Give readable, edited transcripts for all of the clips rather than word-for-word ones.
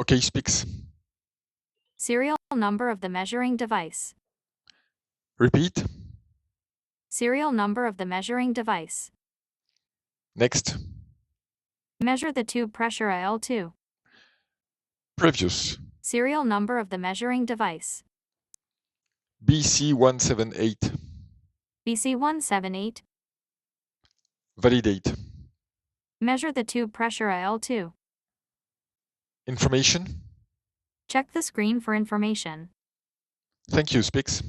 Okay, SPIX. Serial number of the measuring device. Repeat. Serial number of the measuring device. Next. Measure the tube pressure L2. Previous. Serial number of the measuring device. BC178. BC178. Validate. Measure the tube pressure L2. Information. Check the screen for information. Thank you, SPIX.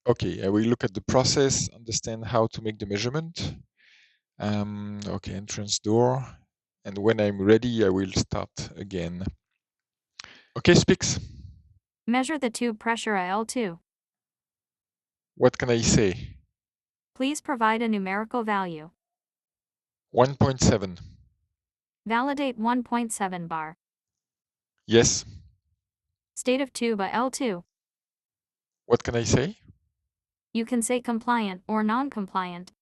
Okay, I will look at the process, understand how to make the measurement. Okay, entrance door. And when I'm ready, I will start again. Okay, SPIX. Measure the tube pressure L2. What can I say? Please provide a numerical value. 1.7. Validate 1.7 bar. Yes. State of tube L2. What can I say? You can say compliant or non-compliant.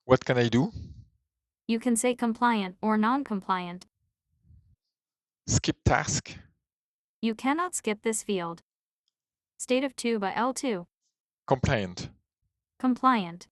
What can I do? You can say compliant or non-compliant. Skip task. You cannot skip this field. State of tube L2. Compliant. Compliant.